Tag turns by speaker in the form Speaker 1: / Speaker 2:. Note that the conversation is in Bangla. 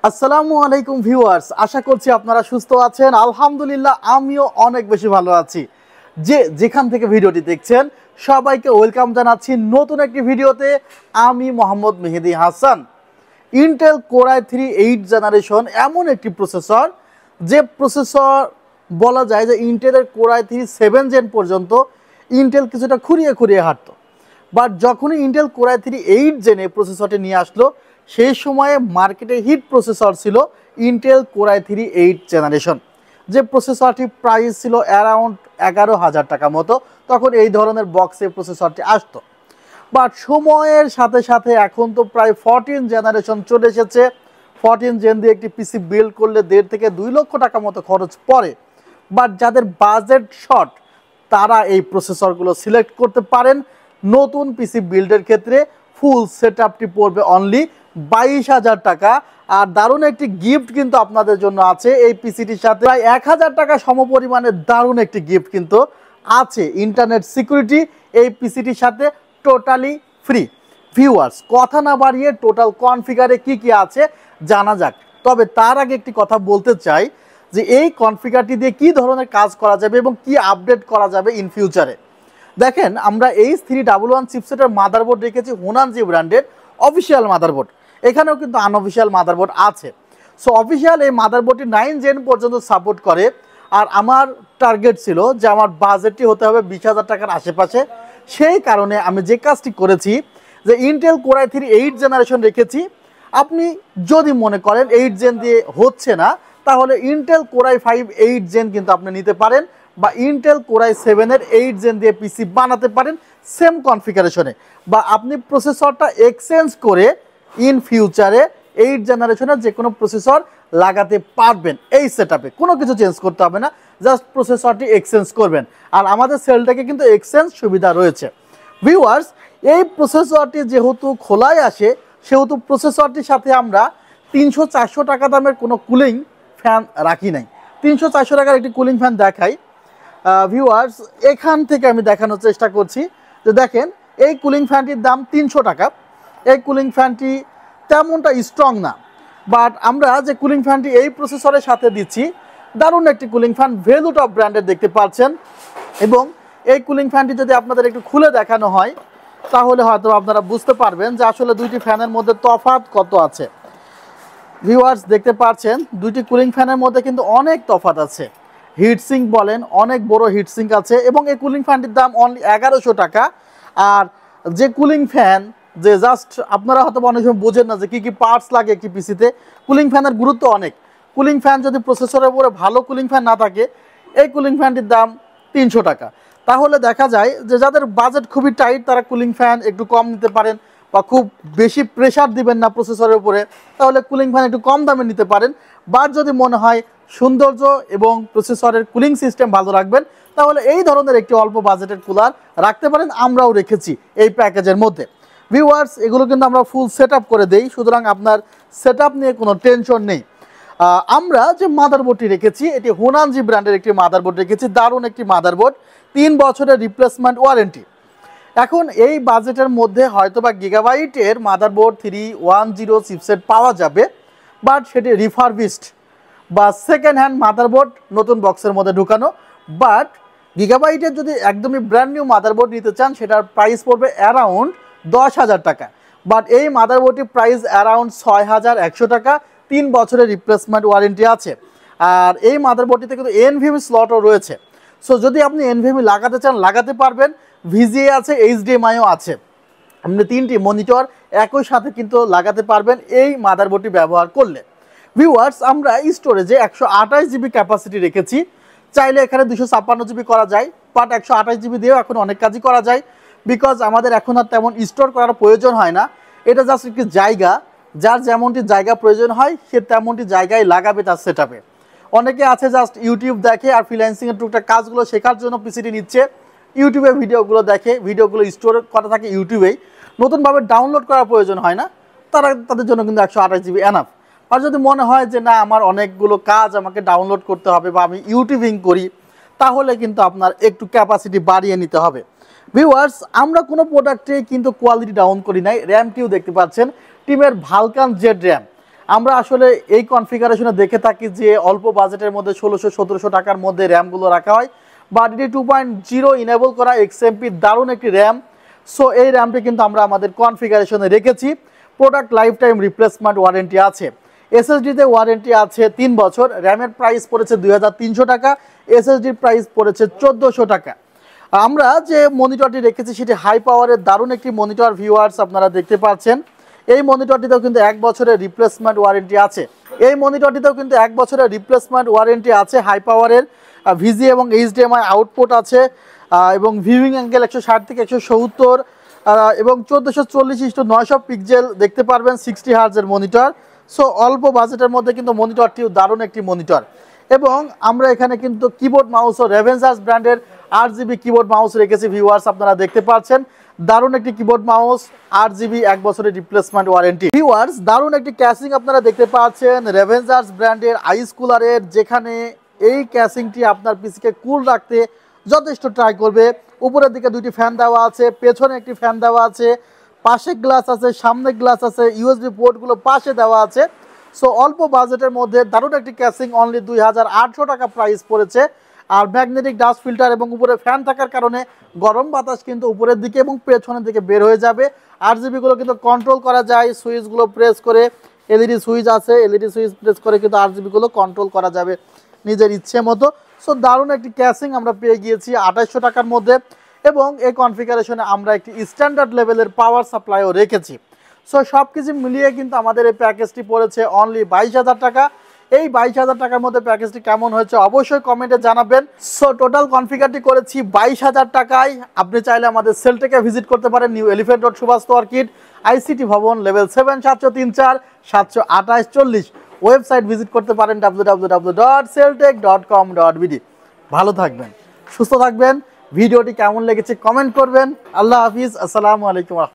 Speaker 1: আসসালামু আলাইকুম ভিউয়ার্স, আশা করছি আপনারা সুস্থ আছেন। আলহামদুলিল্লাহ আমিও অনেক বেশি ভালো আছি। যেখান থেকে ভিডিওটি দেখছেন সবাইকে ওয়েলকাম জানাচ্ছি নতুন একটি ভিডিওতে। আমি Mohammad Mehedi Hasan. Intel core i3 8 generation এমন একটি প্রসেসর, যে প্রসেসর বলা যায় যে ইন্টেলের কোর i3 7 জেন পর্যন্ত ইন্টেল কিছুটা খুঁড়িয়ে খুঁড়িয়ে হাঁটতো। বাট যখনই ইন্টেল কোর i3 8 জেনে প্রসেসরটি নিয়ে আসলো, সেই সময়ে মার্কেটে হিট প্রসেসর ছিল ইন্টেল কোর i3 8 জেনারেশন। যে প্রসেসরটি প্রাইস ছিল অ্যারাউন্ড 11,000 টাকা মতো। তখন এই ধরনের বক্সে প্রসেসরটি আসতো। বাট সময়ের সাথে সাথে এখন তো প্রায় 14 জেনারেশন চলে এসেছে। 14 জেন দিয়ে একটি পিসি বিল্ড করলে 1.5 থেকে 2 লক্ষ টাকা মতো খরচ পড়ে। বাট যাদের বাজেট শর্ট তারা এই প্রসেসরগুলো সিলেক্ট করতে পারেন। নতুন পিসি বিল্ডের ক্ষেত্রে ফুল সেটআপটি পড়বে অনলি 22,000 টাকা। আর দারুণ একটি গিফট কিন্তু আপনাদের জন্য আছে এই পিসিটির সাথে। প্রায় 1,000 টাকা সমপরিমাণের দারুণ একটি গিফট কিন্তু আছে। ইন্টারনেট সিকিউরিটি এই পিসিটির সাথে টোটালি ফ্রি। ভিউয়ার্স, কথা না বাড়িয়ে টোটাল কনফিগারে কি আছে জানা যাক। তবে তার আগে একটি কথা বলতে চাই যে এই কনফিগারটি দিয়ে কি ধরনের কাজ করা যাবে এবং কি আপডেট করা যাবে ইন ফিউচারে। দেখেন, আমরা H311 চিপসেটের মাদারবোর্ড রেখেছি হুনানজি ব্র্যান্ডের অফিসিয়াল মাদারবোর্ড। এখানেও কিন্তু আনঅফিসিয়াল মাদারবোর্ড আছে। সো অফিসিয়াল এই মাদারবোর্ডটি 9 জেন পর্যন্ত সাপোর্ট করে। আর আমার টার্গেট ছিল যে আমার বাজেটটি হতে হবে 20,000 টাকার আশেপাশে। সেই কারণে আমি যে কাজটি করেছি যে ইন্টেল কোর i3 8 জেনারেশন রেখেছি। আপনি যদি মনে করেন 8 জেন দিয়ে হচ্ছে না, তাহলে ইন্টেল কোর i5 8 জেন কিন্তু আপনি নিতে পারেন, বা ইন্টেল কোর i7 এর 8 জেন দিয়ে পিসি বানাতে পারেন সেম কনফিগারেশনে। বা আপনি প্রসেসরটা এক্সচেঞ্জ করে ইন ফিউচারে 8 জেনারেশনের যে কোনো প্রসেসর লাগাতে পারবেন। এই সেটআপে কোনো কিছু চেঞ্জ করতে হবে না, জাস্ট প্রসেসরটি এক্সচেঞ্জ করবেন। আর আমাদের সেলটাকে কিন্তু এক্সচেঞ্জ সুবিধা রয়েছে। ভিউয়ার্স, এই প্রসেসরটি যেহেতু খোলায় আসে, সেহেতু প্রসেসরটির সাথে আমরা 300-400 টাকা দামের কোনো কুলিং ফ্যান রাখি নাই। 300-400 টাকার একটি কুলিং ফ্যান দেখাই। ভিউয়ার্স, এখান থেকে আমি দেখানোর চেষ্টা করছি যে দেখেন, এই কুলিং ফ্যানটির দাম 300 টাকা। এই কুলিং ফ্যানটি তেমনটা স্ট্রং না, বাট আমরা যে কুলিং ফ্যানটি এই প্রসেসরের সাথে দিচ্ছি দারুণ একটি কুলিং ফ্যান, ভেলুটপ ব্র্যান্ডের দেখতে পাচ্ছেন। এবং এই কুলিং ফ্যানটি যদি আপনাদের একটু খুলে দেখানো হয় তাহলে হয়তো আপনারা বুঝতে পারবেন যে আসলে দুইটি ফ্যানের মধ্যে তফাৎ কত আছে। ভিউয়ার্স, দেখতে পাচ্ছেন দুইটি কুলিং ফ্যানের মধ্যে কিন্তু অনেক তফাৎ আছে। হিটসিঙ্ক বলেন, অনেক বড় হিটসিঙ্ক আছে। এবং এই কুলিং ফ্যানটির দাম অনলি 1100 টাকা। আর যে কুলিং ফ্যান, যে জাস্ট আপনারা হয়তো অনেক সময় বোঝেন না যে কী পার্টস লাগে একটি পিসিতে। কুলিং ফ্যানের গুরুত্ব অনেক। কুলিং ফ্যান যদি প্রসেসরের উপরে ভালো কুলিং ফ্যান না থাকে, এই কুলিং ফ্যানটির দাম 300 টাকা। তাহলে দেখা যায় যে যাদের বাজেট খুবই টাইট তারা কুলিং ফ্যান একটু কম নিতে পারেন, বা খুব বেশি প্রেশার দিবেন না প্রসেসরের উপরে, তাহলে কুলিং ফ্যান একটু কম দামে নিতে পারেন। বা যদি মনে হয় সৌন্দর্য এবং প্রসেসরের কুলিং সিস্টেম ভালো রাখবেন, তাহলে এই ধরনের একটি অল্প বাজেটের কুলার রাখতে পারেন। আমরাও রেখেছি এই প্যাকেজের মধ্যে। ভিউয়ার্স, এগুলো কিন্তু আমরা ফুল সেট আপ করে দেই, সুতরাং আপনার সেট আপ নিয়ে কোনো টেনশন নেই। আমরা যে মাদারবোর্ডটি রেখেছি এটি হুনানজি ব্র্যান্ডের একটি মাদারবোর্ড রেখেছি। দারুণ একটি মাদারবোর্ড, 3 বছরের রিপ্লেসমেন্ট ওয়ারেন্টি। এখন এই বাজেটের মধ্যে হয়তোবা গিগাবাইটের মাদারবোর্ড 310 চিপসেট পাওয়া যাবে, বাট সেটি রিফারবিশড বা সেকেন্ড হ্যান্ড মাদারবোর্ড নতুন বক্সের মধ্যে ঢুকানো। বাট গিগাবাইটের যদি একদমই ব্র্যান্ড নিউ মাদারবোর্ড নিতে চান, সেটার প্রাইস পড়বে অ্যারাউন্ড 10,000 টাকা। বাট এই মাদারবোর্ডটির প্রাইস অ্যারাউন্ড 6,100 টাকা। 3 বছরের রিপ্লেসমেন্ট ওয়ারেন্টি আছে। আর এই মাদারবোর্ডটিতে কিন্তু এনভিএমই স্লটও রয়েছে। সো যদি আপনি এনভিএমই লাগাতে চান লাগাতে পারবেন। ভিজিএ আছে, এইচডিএমআইও আছে। আপনি 3টি মনিটর একই সাথে কিন্তু লাগাতে পারবেন এই মাদারবোর্ডটি ব্যবহার করলে। ভিউয়ার্স, আমরা স্টোরেজে 128 জিবি ক্যাপাসিটি রেখেছি। চাইলে এখানে 256 জিবি করা যায়, বাট 128 জিবি দিয়েও এখন অনেক কাজই করা যায়। বিকজ আমাদের এখন আর তেমন স্টোর করার প্রয়োজন হয় না। এটা জাস্ট একটি জায়গা, যার যেমনটি জায়গা প্রয়োজন হয় সে তেমনটি জায়গায় লাগাবে তার সেটআপে। অনেকে আছে জাস্ট ইউটিউব দেখে আর ফ্রিল্যান্সিংয়ের টুকটাক কাজগুলো শেখার জন্য পিসিটি নিচ্ছে। ইউটিউবে ভিডিওগুলো দেখে, ভিডিওগুলো স্টোর করা থাকে ইউটিউবেই, নতুনভাবে ডাউনলোড করার প্রয়োজন হয় না। তাদের জন্য কিন্তু 128 জিবি এনাফ। আর যদি মনে হয় যে না, আমার অনেকগুলো কাজ আমাকে ডাউনলোড করতে হবে বা আমি ইউটিউবিং করি, তাহলে কিন্তু আপনার একটু ক্যাপাসিটি বাড়িয়ে নিতে হবে। ভিউয়ার্স, আমরা কোনো প্রোডাক্টে কিন্তু কোয়ালিটি ডাউন করি নাই। র্যামটিও দেখতে পাচ্ছেন টিমের ভালকান জেড র্যাম। আমরা আসলে এই কনফিগারেশনে দেখে থাকি যে অল্প বাজেটের মধ্যে 1600-1700 টাকার মধ্যে র্যামগুলো রাখা হয়, বাট এটি 2.0 ইনেবল করা XMP দারুণ একটি র্যাম। সো এই র্যামটি কিন্তু আমরা আমাদের কনফিগারেশনে রেখেছি। Product life time replacement warranty আছে। SSD-তে ওয়ারেন্টি আছে 3 বছর। র্যামের প্রাইস পড়েছে 2300 টাকা, SSD-র প্রাইস পড়েছে 1400 টাকা। আমরা যে মনিটরটি রেখেছি সেটি হাই পাওয়ারের দারুণ একটি মনিটর ভিউয়ার্স, আপনারা দেখতে পাচ্ছেন। এই মনিটরটিতেও কিন্তু 1 বছরের রিপ্লেসমেন্ট ওয়ারেন্টি আছে। হাই পাওয়ারের ভিজি এবং HDMI আউটপুট আছে এবং ভিউইং অ্যাঙ্গেল 160 থেকে 170 এবং 1440x900 পিক্সেল দেখতে পারবেন, 60 হার্জের মনিটর। সো অল্প বাজেটের মধ্যে কিন্তু মনিটরটিও দারুণ একটি মনিটর। এবং আমরা এখানে কিন্তু কিবোর্ড মাউস ও রেভেনজার্স ব্র্যান্ডের RGB কিবোর্ড মাউস রেখেছি ভিউয়ার্স, আপনারা দেখতে পাচ্ছেন। দারুণ একটি কিবোর্ড মাউস, RGB 1 বছরের রিপ্লেসমেন্ট ওয়ারেন্টি। ভিউয়ার্স, দারুণ একটি ক্যাসিং আপনারা দেখতে পাচ্ছেন রেভেনজার্স ব্র্যান্ডের আইস কুলারের, যেখানে এই ক্যাসিংটি আপনার পিসিকে কুল রাখতে যথেষ্ট ট্রাই করবে। উপরের দিকে 2টি ফ্যান দেওয়া আছে, পেছনে একটি ফ্যান দেওয়া আছে, পাশে গ্লাস আছে, সামনে গ্লাস আছে, USB পোর্টগুলো পাশে দেওয়া আছে। সো অল্প বাজেটের মধ্যে দারুণ একটি ক্যাসিং, অনলি 2800 টাকা প্রাইস পড়েছে। আর ম্যাগনেটিক ডাস্ট ফিল্টার এবং উপরে ফ্যান থাকার কারণে গরম বাতাস কিন্তু উপরের দিকে এবং পেছনের দিকে বের হয়ে যাবে। RGBগুলো কিন্তু কন্ট্রোল করা যায়, সুইচগুলো প্রেস করে, LED সুইচ আছে, LED সুইচ প্রেস করে কিন্তু RGBগুলো কন্ট্রোল করা যাবে নিজের ইচ্ছে মতো। সো দারুণ একটি ক্যাসিং আমরা পেয়ে গিয়েছি 2800 টাকার মধ্যে। এবং এই কনফিগারেশনে আমরা একটি স্ট্যান্ডার্ড লেভেলের পাওয়ার সাপ্লাইও রেখেছি। সো সব কিছু মিলিয়ে কিন্তু আমাদের এই প্যাকেজটি পড়েছে অনলি 22,000 টাকা। এই 22,000 টাকার মধ্যে প্যাকেজটি কেমন হয়েছে অবশ্যই কমেন্টে জানাবেন। সো টোটাল কনফিগারটি করেছি 22,000 টাকায়। আপনি চাইলে আমাদের সেলটেকে ভিজিট করতে পারেন, New Elephant Road, Subhash Orchid, ICT Bhaban, level 7, 703-4 728-40। Website visit করতে পারেন www.celltech.com.bd। ভালো থাকবেন, সুস্থ থাকবেন। ভিডিওটি কেমন লেগেছে কমেন্ট করবেন। আল্লাহ হাফিজ, আসসালামু আলাইকুম।